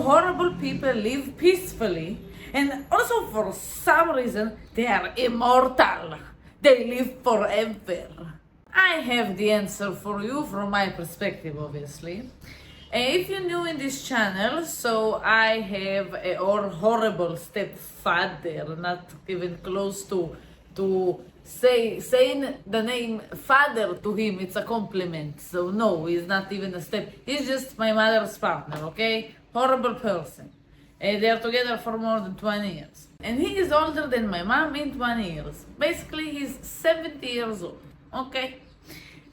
horrible people live peacefully, and also for some reason they are immortal. They live forever. I have the answer for you from my perspective, obviously. If you're new in this channel, so I have a horrible stepfather, not even close to saying the name father to him, it's a compliment. So no, he's not even a step. He's just my mother's partner, okay? Horrible person. They are together for more than 20 years. And he is older than my mom in 20 years. Basically, he's 70 years old, okay?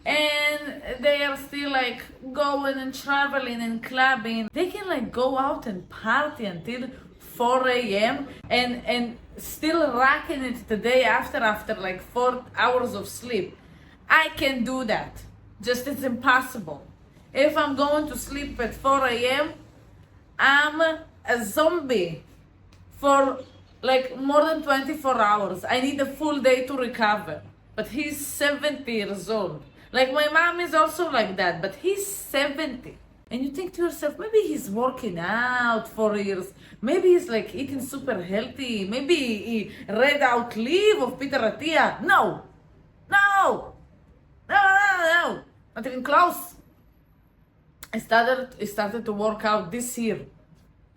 And they are still like going and traveling and clubbing. They can like go out and party until 4 a.m. and still rocking it the day after like 4 hours of sleep. I can do that. Just it's impossible. If I'm going to sleep at 4 a.m., I'm a zombie for like more than 24 hours. I need a full day to recover. But he's 70 years old. Like my mom is also like that, but he's 70. And you think to yourself, maybe he's working out for years. Maybe he's like eating super healthy. Maybe he read out Live of Peter Attia. No, no, no, no, no, not even close. I started to work out this year.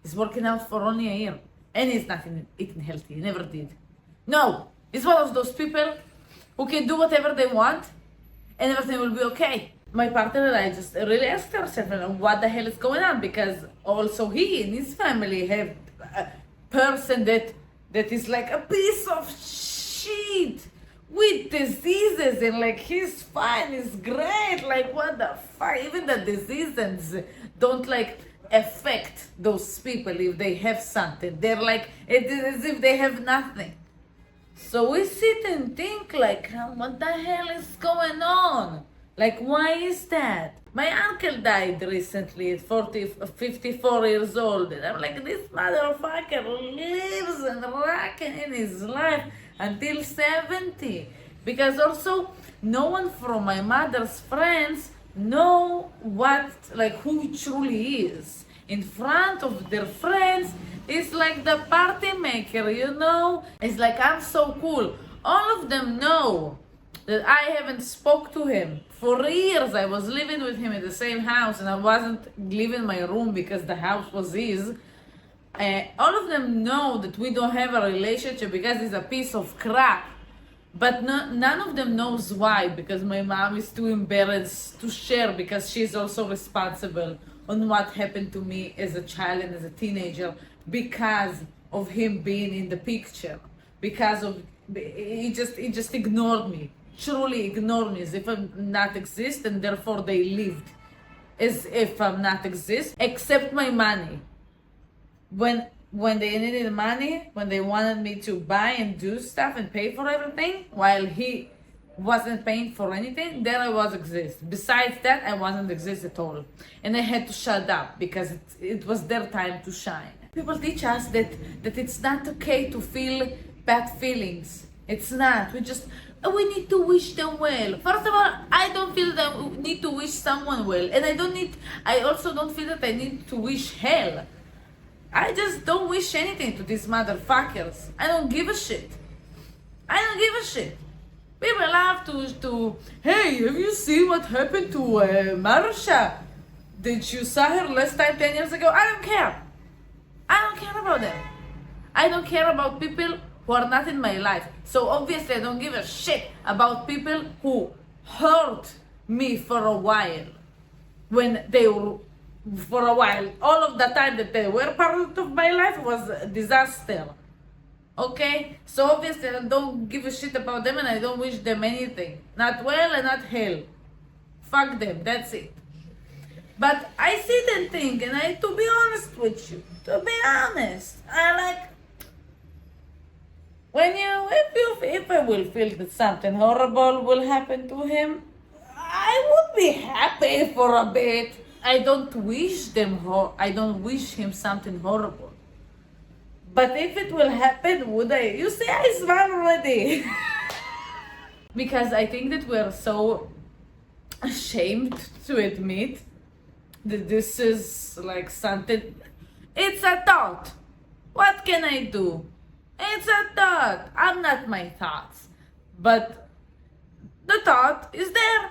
He's working out for only a year. And he's not eating healthy. He never did. No, he's one of those people who can do whatever they want and everything will be okay. My partner and I just really asked ourselves, what the hell is going on? Because also he and his family have a person that is like a piece of shit with diseases, and like he's fine, he's great. Like what the fuck? Even the diseases don't like affect those people if they have something. They're like, it is as if they have nothing. So we sit and think like, what the hell is going on? Like, why is that? My uncle died recently at 54 years old. And I'm like, this motherfucker lives and rocking in his life until 70. Because also, no one from my mother's friends know who he truly is. In front of their friends, it's like the party maker, you know? It's like, I'm so cool. All of them know that I haven't spoke to him. For years, I was living with him in the same house and I wasn't leaving my room because the house was his. All of them know that we don't have a relationship because he's a piece of crap. But none of them knows why, because my mom is too embarrassed to share because she's also responsible on what happened to me as a child and as a teenager because of him being in the picture. Because of he just ignored me. Truly ignored me as if I'm not exist, and therefore they lived as if I'm not exist, except my money. When they needed money, when they wanted me to buy and do stuff and pay for everything, while he wasn't paying for anything, there I was exist. Besides that, I wasn't exist at all. And I had to shut up because it was their time to shine. People teach us that it's not okay to feel bad feelings. It's not. We need to wish them well. First of all, I don't feel that we need to wish someone well. And I also don't feel that I need to wish hell. I just don't wish anything to these motherfuckers. I don't give a shit. I don't give a shit. People love to hey, have you seen what happened to Marsha? Did you saw her last time 10 years ago? I don't care. I don't care about them. I don't care about people who are not in my life. So obviously I don't give a shit about people who hurt me for a while. When they were, for a while, all of the time that they were part of my life was a disaster. Okay? So obviously I don't give a shit about them and I don't wish them anything. Not well and not hell. Fuck them, that's it. But I sit and think, and to be honest with you, to be honest, I like, if I will feel that something horrible will happen to him, I would be happy for a bit. I don't wish him something horrible. But if it will happen, would I? You see, I smile already. Because I think that we're so ashamed to admit that this is like something. It's a thought. What can I do? It's a thought. I'm not my thoughts. But the thought is there.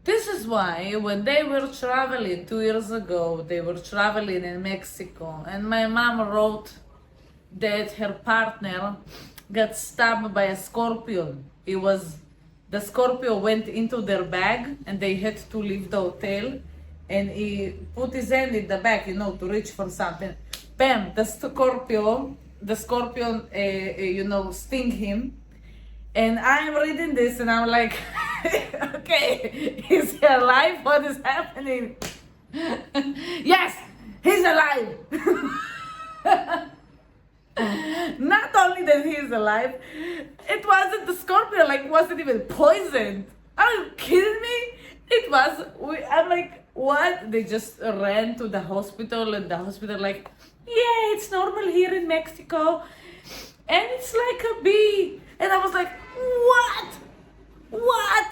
This is why when they were traveling 2 years ago, they were traveling in Mexico, and my mom wrote that her partner got stabbed by a scorpion. The scorpion went into their bag and they had to leave the hotel, and he put his hand in the bag, to reach for something. Bam, the scorpion, sting him. And I'm reading this and I'm like, okay, is he alive? What is happening? Yes, he's alive. Not only that he is alive, it wasn't the scorpion, wasn't even poisoned. Are you kidding me? I'm like, what? They just ran to the hospital, and the hospital yeah, it's normal here in Mexico. And it's like a bee. And I was like, what? What?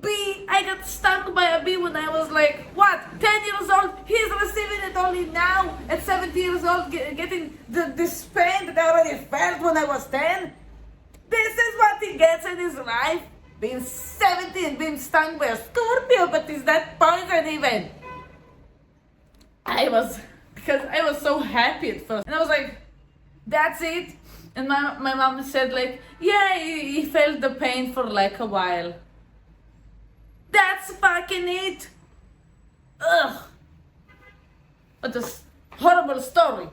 Bee? I got stung by a bee when I was 10 years old. He's receiving it only now at 70 years old, getting this pain that I already felt when I was 10. This is what he gets in his life. Being 17, being stung by a scorpion, but is that poison even? Because I was so happy at first. And I was like, that's it? And my mom said yeah, he felt the pain for a while. That's fucking it. Ugh. What a horrible story.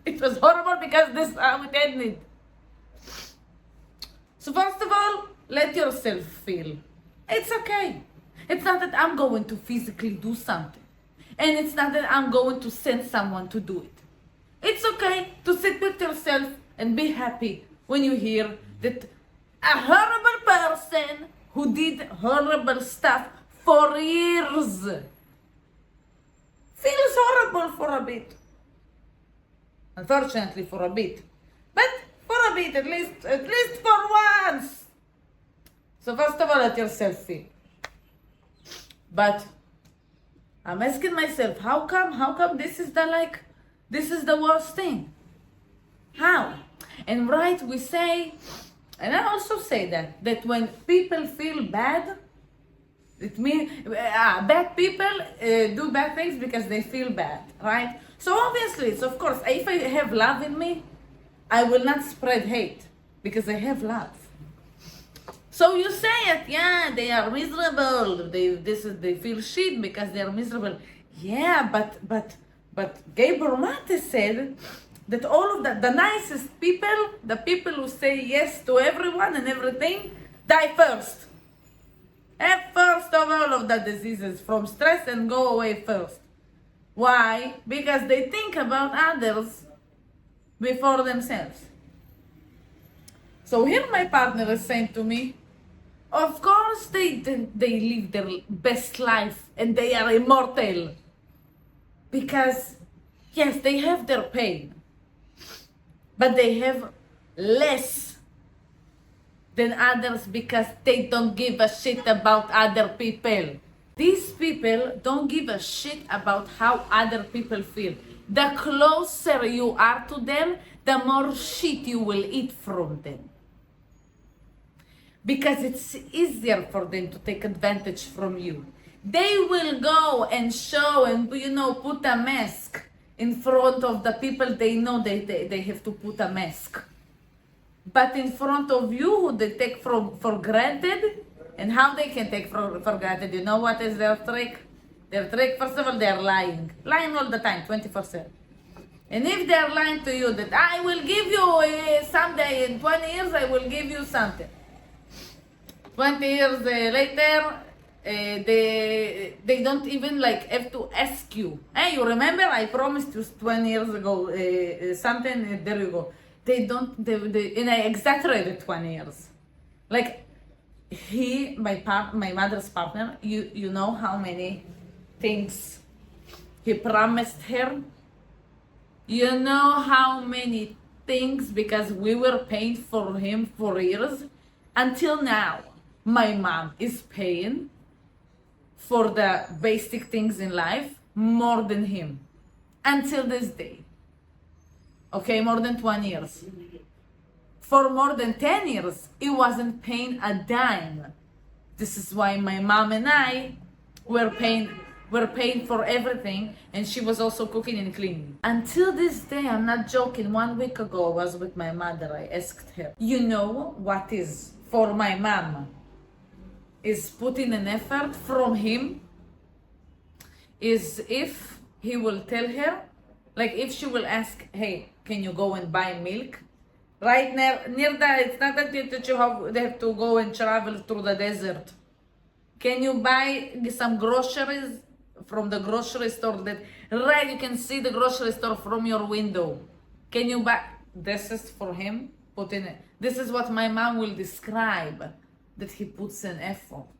It was horrible because this is how it ended. So first of all, let yourself feel. It's okay. It's not that I'm going to physically do something. And it's not that I'm going to send someone to do it. It's okay to sit with yourself and be happy when you hear that a horrible person who did horrible stuff for years feels horrible for a bit. Unfortunately, for a bit. But for a bit, at least for once. So first of all, let yourself feel. But I'm asking myself, how come this is the worst thing? How? And right, we say, and I also say that when people feel bad, it means bad people do bad things because they feel bad, right? So obviously, it's of course, if I have love in me, I will not spread hate because I have love. So you say it, yeah, they are miserable. They feel shit because they are miserable. Yeah, but Gabor Mate said that all of the nicest people, the people who say yes to everyone and everything, die first. Have first of all of the diseases from stress and go away first. Why? Because they think about others before themselves. So here my partner is saying to me, of course they live their best life and they are immortal. Because, yes, they have their pain. But they have less than others because they don't give a shit about other people. These people don't give a shit about how other people feel. The closer you are to them, the more shit you will eat from them. Because it's easier for them to take advantage from you. They will go and show and, put a mask in front of the people they know they have to put a mask. But in front of you, who they take for granted, and how they can take for granted, you know what is their trick? Their trick, first of all, they're lying. Lying all the time, 24/7. And if they're lying to you that I will give you someday in 20 years, I will give you something. 20 years later, they don't even have to ask you. Hey, you remember I promised you 20 years ago something, there you go. And I exaggerated 20 years. My mother's partner, you know how many things he promised her? You know how many things, because we were paying for him for years. Until now, my mom is paying for the basic things in life more than him. until this day. Okay, more than 20 years. For more than 10 years, he wasn't paying a dime. This is why my mom and I were paying for everything, and she was also cooking and cleaning. Until this day, I'm not joking, 1 week ago I was with my mother. I asked her, you know what is for my mom is putting an effort from him is if he will tell her, like if she will ask, hey, can you go and buy milk? Right near that, it's not that they have to go and travel through the desert. Can you buy some groceries from the grocery store that, right, you can see the grocery store from your window. Can you buy, this is for him, put in it. This is what my mom will describe, that he puts an effort.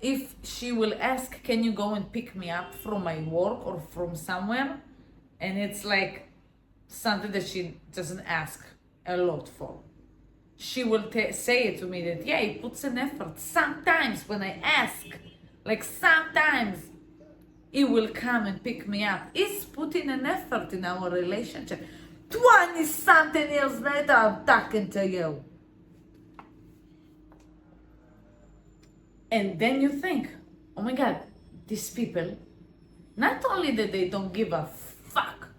If she will ask, can you go and pick me up from my work or from somewhere? And it's like something that she doesn't ask a lot for. She will say it to me that, yeah, he puts an effort. Sometimes when I ask, like sometimes he will come and pick me up. He's putting an effort in our relationship. 20 something years later, I'm talking to you. And then you think, oh my God, these people, not only that they don't give a fuck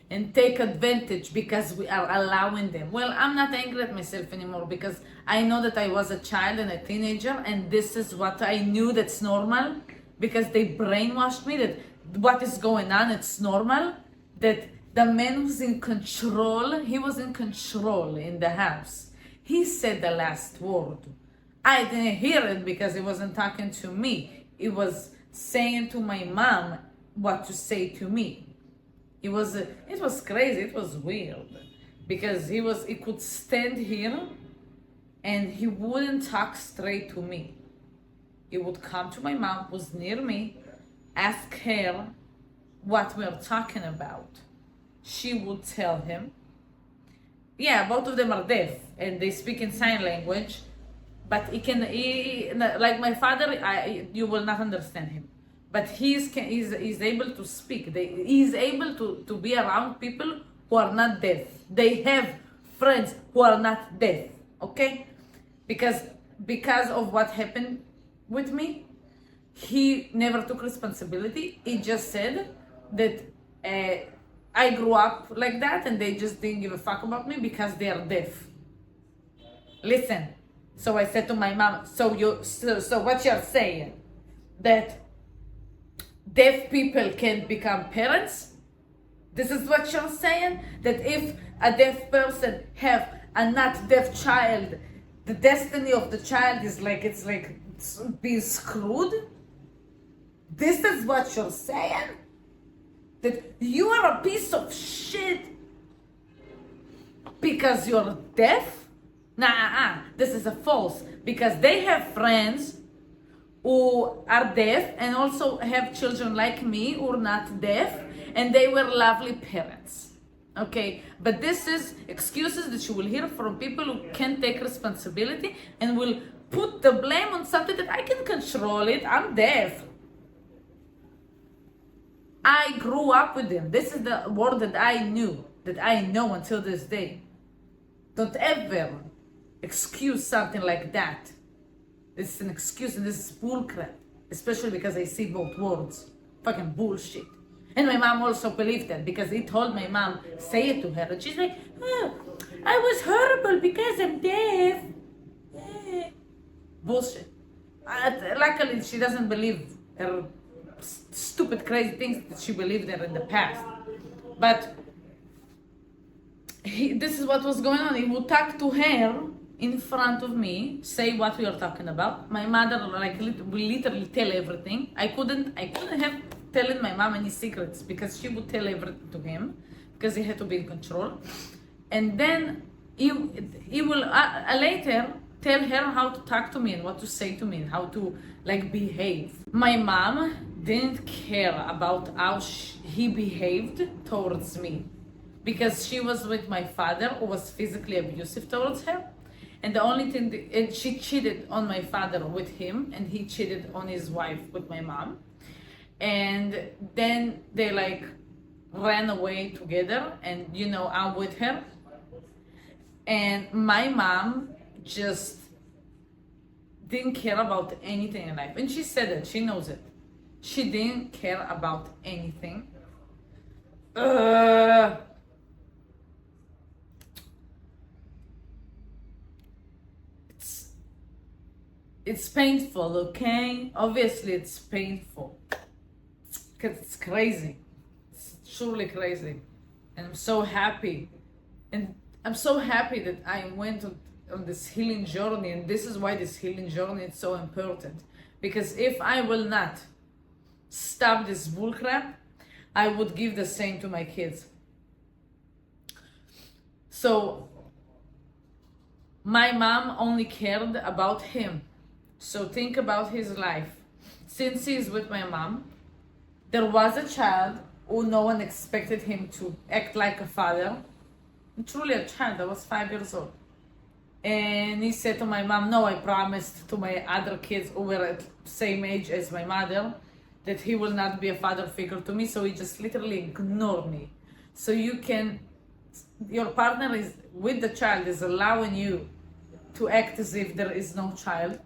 and take advantage because we are allowing them. Well, I'm not angry at myself anymore because I know that I was a child and a teenager, and this is what I knew that's normal, because they brainwashed me that what is going on, it's normal, that the man who's in control, he was in control in the house. He said the last word. I didn't hear it because he wasn't talking to me. He was saying to my mom what to say to me. It was crazy, it was weird. Because he could stand here and he wouldn't talk straight to me. He would come to my mom, who was near me, ask her what we're talking about. She would tell him. Yeah, both of them are deaf and they speak in sign language, but like my father, you will not understand him. But he's able to speak. He's able to be around people who are not deaf. They have friends who are not deaf, okay? Because of what happened with me, he never took responsibility. He just said that I grew up like that and they just didn't give a fuck about me because they are deaf. Listen, so I said to my mom, so what you're saying, that deaf people can become parents? This is what you're saying? That if a deaf person have a not deaf child, the destiny of the child is like, it's being screwed? This is what you're saying? That you are a piece of shit because you're deaf? Nah, this is a false. Because they have friends who are deaf and also have children like me who are not deaf, and they were lovely parents. Okay, but this is excuses that you will hear from people who can't take responsibility and will put the blame on something that I can control it. I'm deaf. I grew up with them. This is the word that I knew, that I know until this day. Don't ever excuse something like that. It's an excuse and this is bullcrap. Especially because I see both words. Fucking bullshit. And my mom also believed that because he told my mom, say it to her. And she's like, oh, I was horrible because I'm deaf. Bullshit. Luckily, she doesn't believe her stupid, crazy things that she believed in the past. But this is what was going on. He would talk to her in front of me, say what we are talking about. My mother will literally tell everything. I couldn't have telling my mom any secrets because she would tell everything to him because he had to be in control. And then he will later tell her how to talk to me and what to say to me and how to behave. My mom didn't care about how he behaved towards me because she was with my father who was physically abusive towards her. And the only thing, and she cheated on my father with him, and he cheated on his wife with my mom. And then they ran away together, and I'm with her. And my mom just didn't care about anything in life. And she said it, she knows it. She didn't care about anything. It's painful, okay? Obviously, it's painful. Because it's crazy. It's truly crazy. And I'm so happy. And I'm so happy that I went on this healing journey. And this is why this healing journey is so important. Because if I will not stop this bullcrap, I would give the same to my kids. So, my mom only cared about him. So think about his life. Since he's with my mom, there was a child who no one expected him to act like a father. Truly a child, I was 5 years old. And he said to my mom, no, I promised to my other kids who were at the same age as my mother that he will not be a father figure to me. So he just literally ignored me. So your partner is with the child is allowing you to act as if there is no child.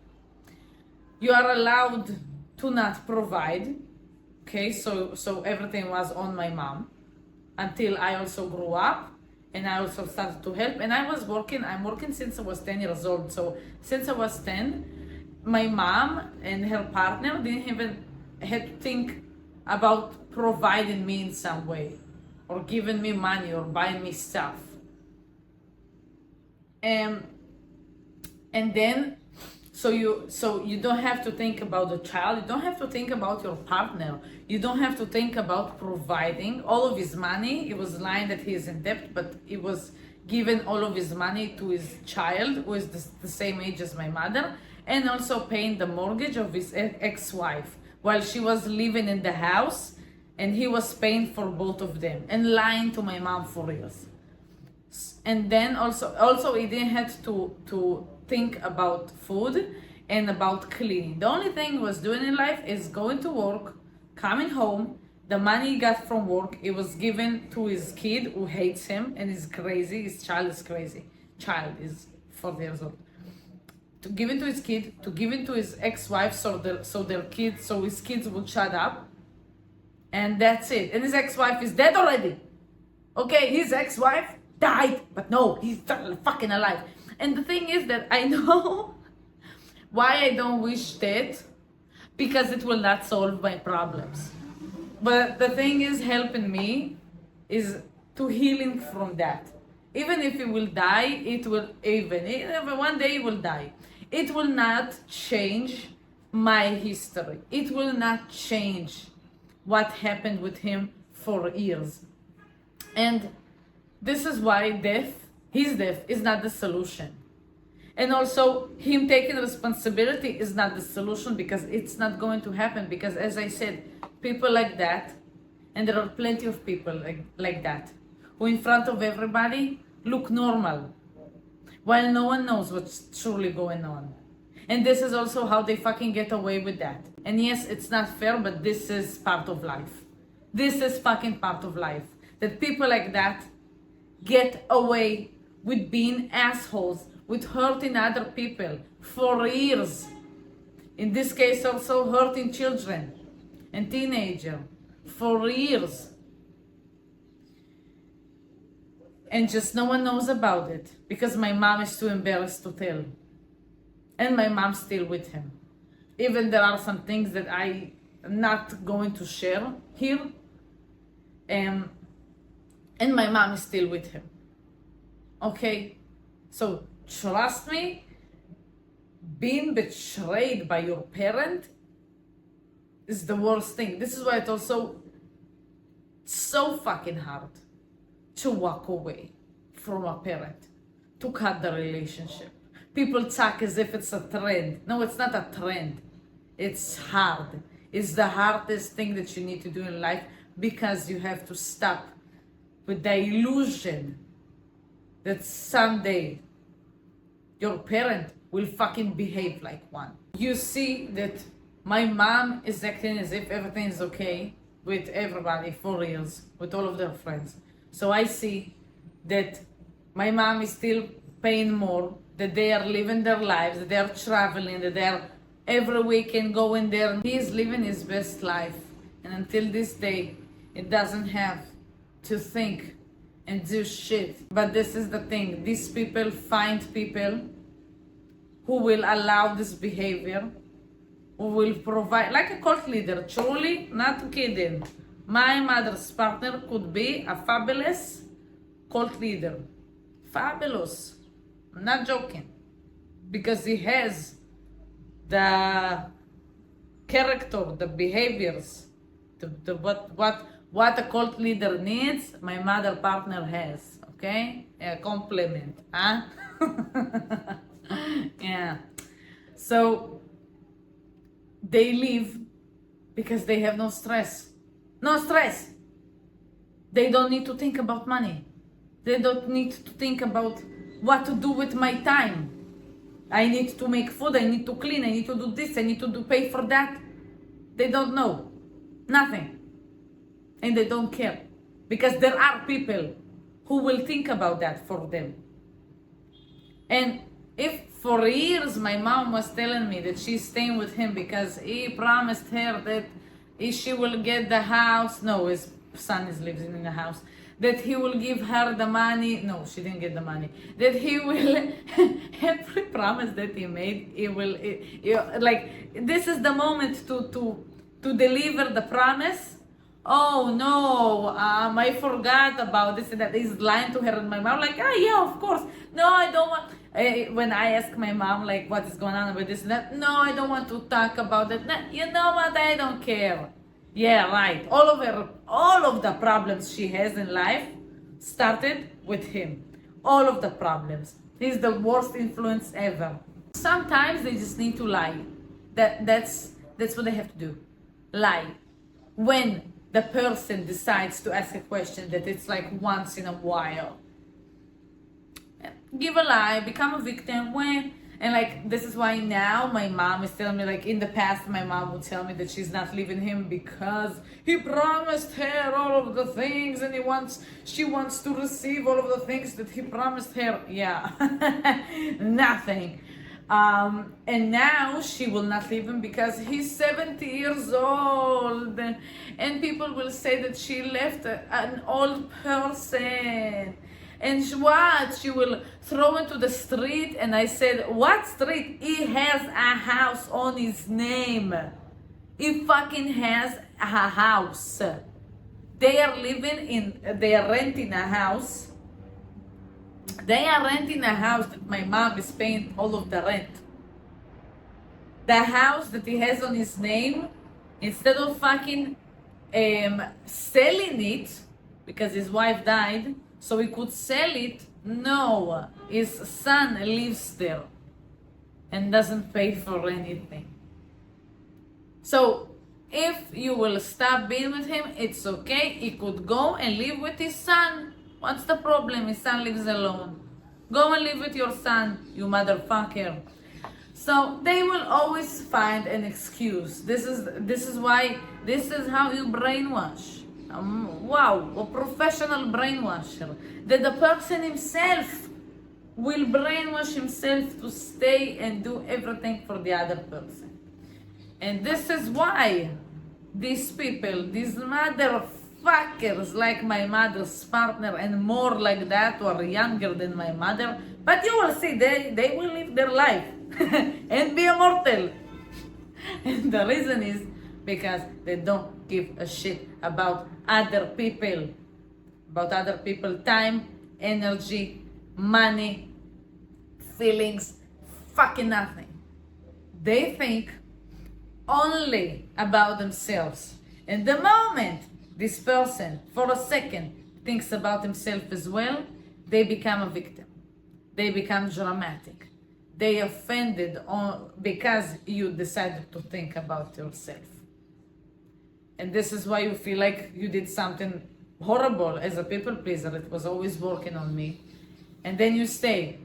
You are allowed to not provide. Okay, so everything was on my mom until I also grew up and I also started to help. And I'm working since I was 10 years old. So since I was 10, my mom and her partner didn't even have to think about providing me in some way or giving me money or buying me stuff. And then so you don't have to think about the child, you don't have to think about your partner, you don't have to think about providing all of his money. It was lying that he is in debt, but he was giving all of his money to his child who is the same age as my mother, and also paying the mortgage of his ex-wife while she was living in the house, and he was paying for both of them and lying to my mom for years. And then also he didn't have to think about food and about cleaning. The only thing he was doing in life is going to work, coming home. The money he got from work, it was given to his kid who hates him and is crazy. His child is crazy. Child is 4 years old. To give it to his kid, to give it to his ex-wife, so his kids will shut up. And that's it. And his ex-wife is dead already. Okay, his ex-wife died, but no, he's still fucking alive. And the thing is that I know why I don't wish that, because it will not solve my problems. But the thing is helping me is to healing from that. Even if he will die, one day he will die. It will not change my history. It will not change what happened with him for years. And this is why his death is not the solution. And also, him taking responsibility is not the solution, because it's not going to happen. Because as I said, people like that, and there are plenty of people like that, who in front of everybody look normal, while no one knows what's truly going on. And this is also how they fucking get away with that. And yes, it's not fair, but this is part of life. This is fucking part of life. That people like that get away with being assholes, with hurting other people for years. In this case, also hurting children and teenagers for years. And just no one knows about it, because my mom is too embarrassed to tell. And my mom's still with him. Even there are some things that I'm not going to share here. And my mom is still with him. Okay? So trust me, being betrayed by your parent is the worst thing. This is why it's also so fucking hard to walk away from a parent, to cut the relationship. People talk as if it's a trend. No, it's not a trend. It's hard. It's the hardest thing that you need to do in life, because you have to stop with the illusion that someday your parent will fucking behave like one. You see that my mom is acting as if everything is okay, with everybody for years, with all of their friends. So I see that my mom is still paying more, that they are living their lives, that they are traveling, that they are every weekend going there. He is living his best life. And until this day, it doesn't have to think and do shit. But this is the thing. These people find people who will allow this behavior, who will provide, like a cult leader, truly, not kidding. My mother's partner could be a fabulous cult leader. Fabulous. I'm not joking. Because he has the character, the behaviors, what a cult leader needs, my mother partner has. Okay? A compliment. Huh? Yeah. So they leave because they have no stress. No stress. They don't need to think about money. They don't need to think about what to do with my time. I need to make food, I need to clean, I need to do this, I need to pay for that. They don't know. Nothing. And they don't care. Because there are people who will think about that for them. And if for years my mom was telling me that she's staying with him because he promised her that if she will get the house, no, his son is living in the house, that he will give her the money. No, she didn't get the money. That he will, every promise that he made, he will, like, this is the moment to deliver the promise. Oh no, I forgot about this and that. He's lying to her, and my mom like, yeah, of course. No, I don't want. When I ask my mom like what is going on with this and that, no, I don't want to talk about it. No, you know what? I don't care. Yeah, right. All of the problems she has in life started with him. All of the problems. He's the worst influence ever. Sometimes they just need to lie. That's what they have to do. Lie. When the person decides to ask a question that it's like once in a while. Give a lie, become a victim when, and like this is why now my mom is telling me, like in the past my mom would tell me that she's not leaving him because he promised her all of the things and she wants to receive all of the things that he promised her. Yeah. Nothing. And now she will not leave him because he's 70 years old, and people will say that she left an old person. And she will throw into the street. And I said, what street? He has a house on his name. He fucking has a house. They are renting a house. They are renting a house that my mom is paying all of the rent. The house that he has on his name, instead of fucking selling it, because his wife died, so he could sell it, no, his son lives there and doesn't pay for anything. So if you will stop being with him, it's okay. He could go and live with his son. What's the problem? His son lives alone. Go and live with your son, you motherfucker. So they will always find an excuse. This is how you brainwash. Wow, a professional brainwasher. That the person himself will brainwash himself to stay and do everything for the other person. And this is why these people, these motherfuckers like my mother's partner and more like that, who are younger than my mother, but you will see they will live their life and be immortal. And the reason is because they don't give a shit about other people, time, energy, money, feelings, fucking nothing. They think only about themselves. And the moment this person, for a second, thinks about himself as well, they become a victim. They become dramatic. They offended because you decided to think about yourself. And this is why you feel like you did something horrible as a people pleaser. It was always working on me. And then you stay.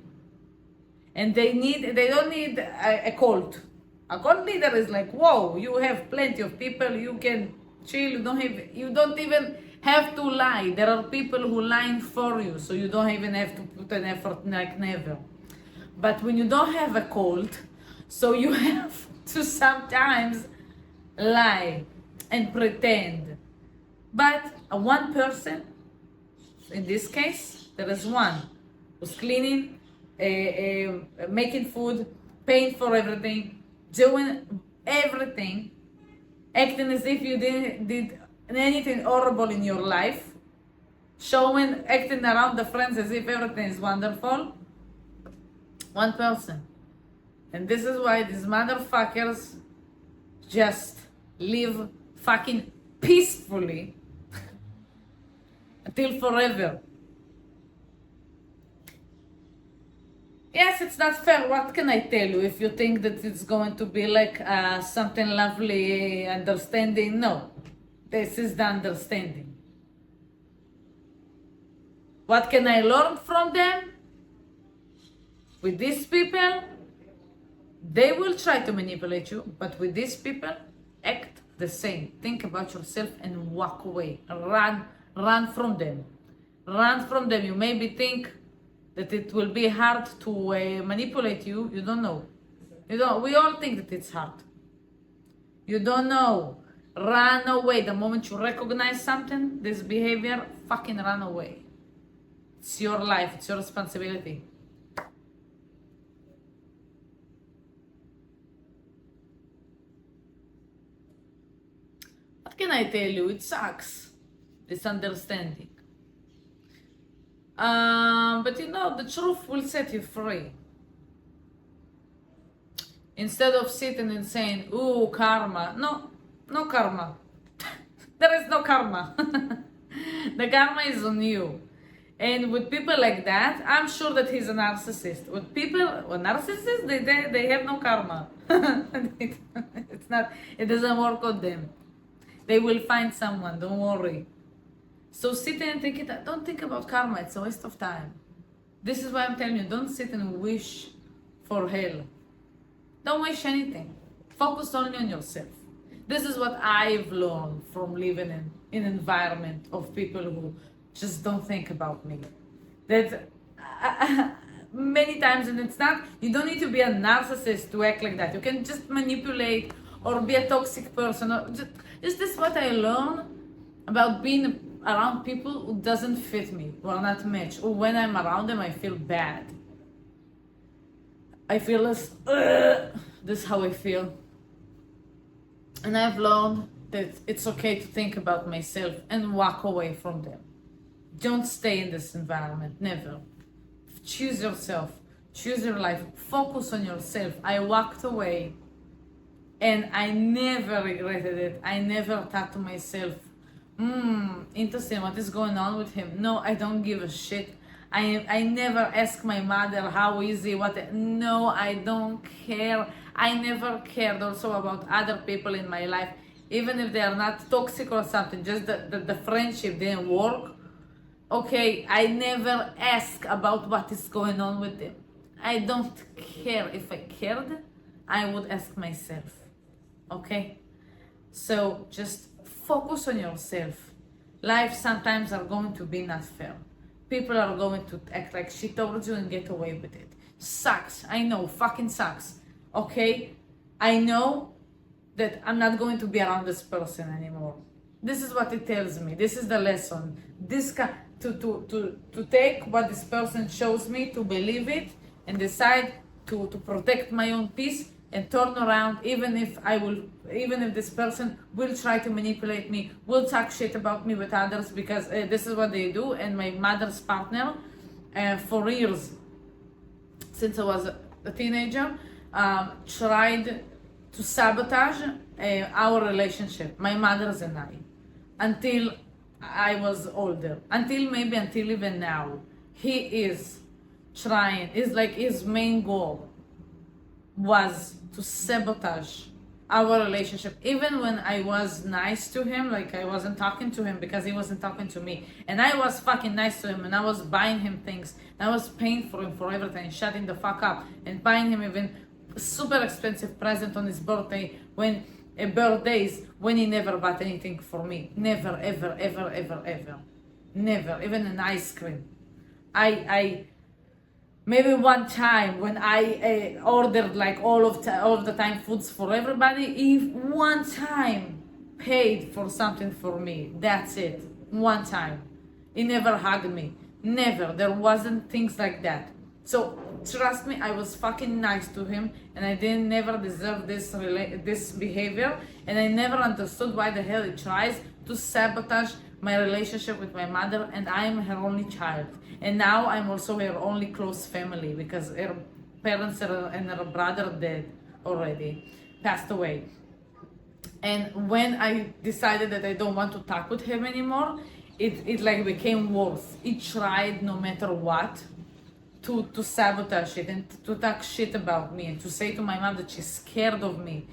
And they don't need a cult. A cult leader is like, whoa, you have plenty of people, you can Chill. You don't even have to lie. There are people who lie for you, so you don't even have to put an effort, like never. But when you don't have a cold, so you have to sometimes lie and pretend. But one person, in this case, there is one who's cleaning, making food, paying for everything, doing everything, acting as if you did anything horrible in your life, acting around the friends as if everything is wonderful. One person. And this is why these motherfuckers just live fucking peacefully until forever. Yes, it's not fair. What can I tell you? If you think that it's going to be like something lovely, understanding, no. This is the understanding. What can I learn from them? With these people, they will try to manipulate you, but with these people, act the same. Think about yourself and walk away. Run from them. Run from them. You maybe think that it will be hard to manipulate you. You don't know. We all think that it's hard. You don't know. Run away. The moment you recognize something, this behavior, fucking run away. It's your life. It's your responsibility. What can I tell you? It sucks. This understanding. But the truth will set you free. Instead of sitting and saying, ooh, karma. No karma. There is no karma. The karma is on you. And with people like that, I'm sure that he's a narcissist. With narcissists, they have no karma. It doesn't work on them. They will find someone, don't worry. So sit and think it. Don't think about karma, it's a waste of time. This is why I'm telling you, don't sit and wish for hell. Don't wish anything. Focus only on yourself. This is what I've learned from living in an environment of people who just don't think about me. That many times, and it's not, you don't need to be a narcissist to act like that. You can just manipulate or be a toxic person. Or just this is what I learned about being around people who doesn't fit me, who are not matched. Or when I'm around them, I feel bad. I feel this is how I feel. And I've learned that it's okay to think about myself and walk away from them. Don't stay in this environment, never. Choose yourself, choose your life, focus on yourself. I walked away and I never regretted it. I never thought to myself, interesting, what is going on with him? No, I don't give a shit. I never ask my mother how is he, no, I don't care. I never cared also about other people in my life, even if they are not toxic or something, just the friendship didn't work. Okay, I never ask about what is going on with them. I don't care. If I cared, I would ask myself. Okay? So just focus on yourself. Life sometimes are going to be not fair. People are going to act like she told you and get away with it. Sucks. I know, fucking sucks. Okay? I know that I'm not going to be around this person anymore. This is what it tells me. This is the lesson. To take what this person shows me, to believe it, and decide to protect my own peace and turn around, even if this person will try to manipulate me, will talk shit about me with others, because this is what they do. And my mother's partner, for years, since I was a teenager, tried to sabotage our relationship, my mother's and I, until I was older, until even now. He is trying, is like his main goal was to sabotage our relationship. Even when I was nice to him, like I wasn't talking to him because he wasn't talking to me, and I was fucking nice to him, and I was buying him things, and I was paying for him for everything, shutting the fuck up, and buying him even super expensive present on his birthday, when birthdays when he never bought anything for me. Never, ever, ever, ever, ever. Never, even an ice cream. I maybe one time when I ordered like all of the time foods for everybody, he one time paid for something for me. That's it. One time. He never hugged me. Never. There wasn't things like that. So trust me, I was fucking nice to him, and I didn't never deserve this behavior, and I never understood why the hell he tries to sabotage my relationship with my mother, and I am her only child. And now I'm also her only close family because her parents and her brother dead already, passed away. And when I decided that I don't want to talk with him anymore, it like became worse. He tried no matter what to sabotage it and to talk shit about me and to say to my mom that she's scared of me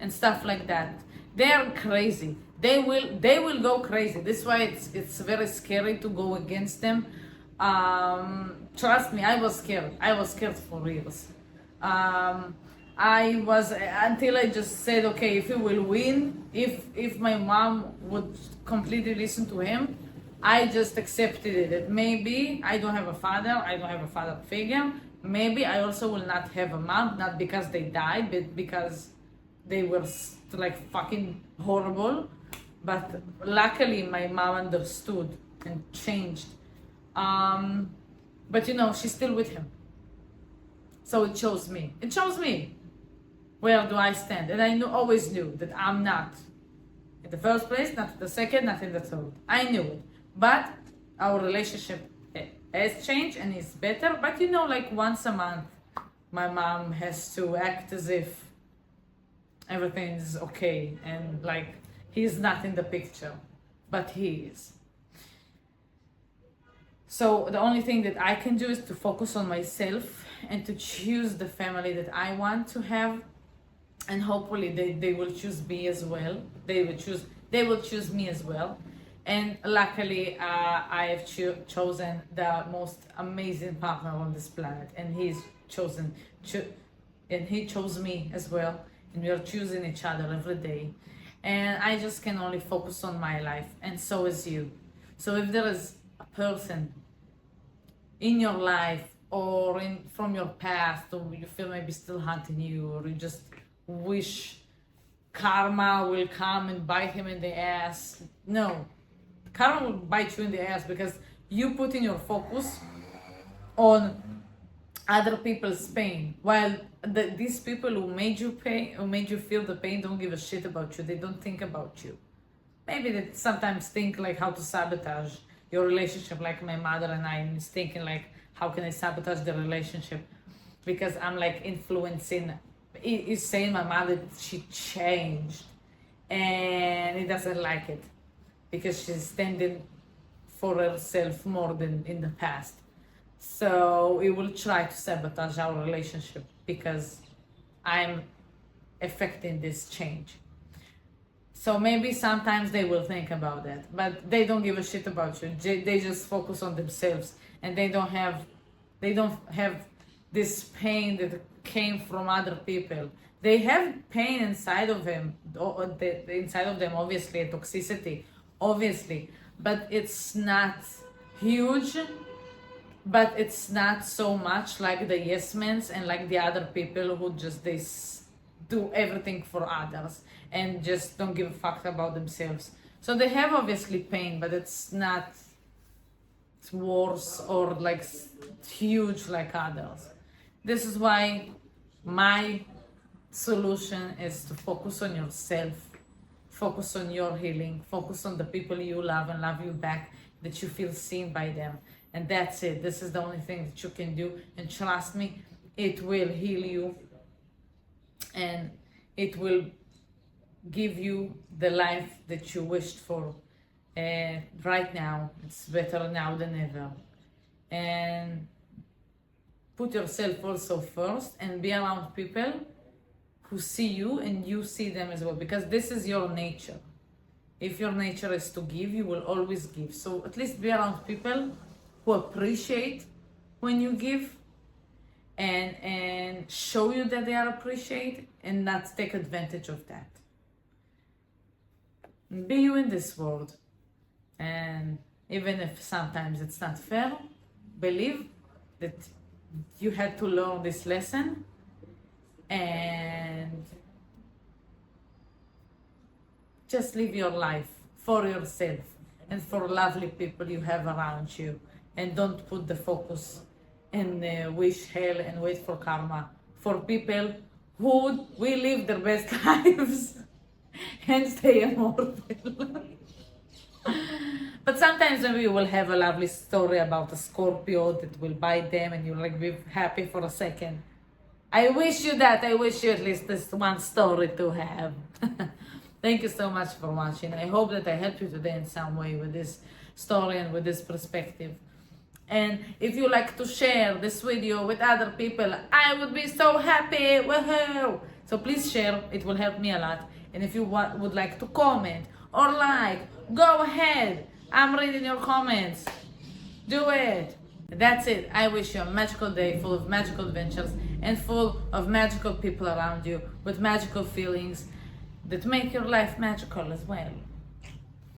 and stuff like that. They're crazy. They will go crazy. This is why it's very scary to go against them. Trust me, I was scared. I was scared for years. I was until I just said, okay, if he will win, if my mom would completely listen to him, I just accepted it. That maybe I don't have a father figure. Maybe I also will not have a mom, not because they died, but because they were like fucking horrible. But luckily my mom understood and changed. But you know, she's still with him. So it shows me. It shows me where do I stand. And I always knew that I'm not in the first place, not in the second, not in the third. I knew it. But our relationship has changed and is better. But you know, like once a month, my mom has to act as if everything is okay and like he's not in the picture, but he is. So the only thing that I can do is to focus on myself and to choose the family that I want to have, and hopefully they will choose me as well. They will choose me as well. And luckily, I have chosen the most amazing partner on this planet, and he chose me as well, and we are choosing each other every day. And I just can only focus on my life, and so is you. So if there is a person in your life or from your past, or you feel maybe still haunting you, or you just wish karma will come and bite him in the ass, no. Karma will bite you in the ass because you put in your focus on other people's pain, while these people who made you feel the pain don't give a shit about you. They don't think about you. Maybe they sometimes think like how to sabotage your relationship, like my mother and I is thinking like, how can I sabotage the relationship? Because I'm like influencing. He's saying my mother, she changed, and he doesn't like it because she's standing for herself more than in the past. So he will try to sabotage our relationship because I'm affecting this change. So maybe sometimes they will think about that, but they don't give a shit about you. They just focus on themselves, and they don't have this pain that came from other people. They have pain inside of them, obviously, toxicity, obviously, but it's not huge, but it's not so much like the yes men and like the other people who just do everything for others and just don't give a fuck about themselves. So they have obviously pain, but it's not worse or like huge like others. This is why my solution is to focus on yourself, focus on your healing, focus on the people you love and love you back, that you feel seen by them. And that's it. This is the only thing that you can do. And trust me, it will heal you and it will give you the life that you wished for. Right now, it's better now than ever. And put yourself also first and be around people who see you and you see them as well, because this is your nature. If your nature is to give, you will always give. So at least be around people who appreciate when you give and show you that they are appreciated and not take advantage of that. Be you in this world. And even if sometimes it's not fair, believe that you had to learn this lesson, and just live your life for yourself and for lovely people you have around you, and don't put the focus and wish hell and wait for karma for people who will live their best lives and stay immortal. But sometimes maybe you will have a lovely story about a Scorpio that will bite them and you'll like be happy for a second. I wish you that. I wish you at least this one story to have. Thank you so much for watching. I hope that I helped you today in some way with this story and with this perspective. And if you like to share this video with other people, I would be so happy. Woohoo! So please share. It will help me a lot. And if you would like to comment or like, go ahead. I'm reading your comments. Do it. That's it. I wish you a magical day full of magical adventures and full of magical people around you with magical feelings that make your life magical as well.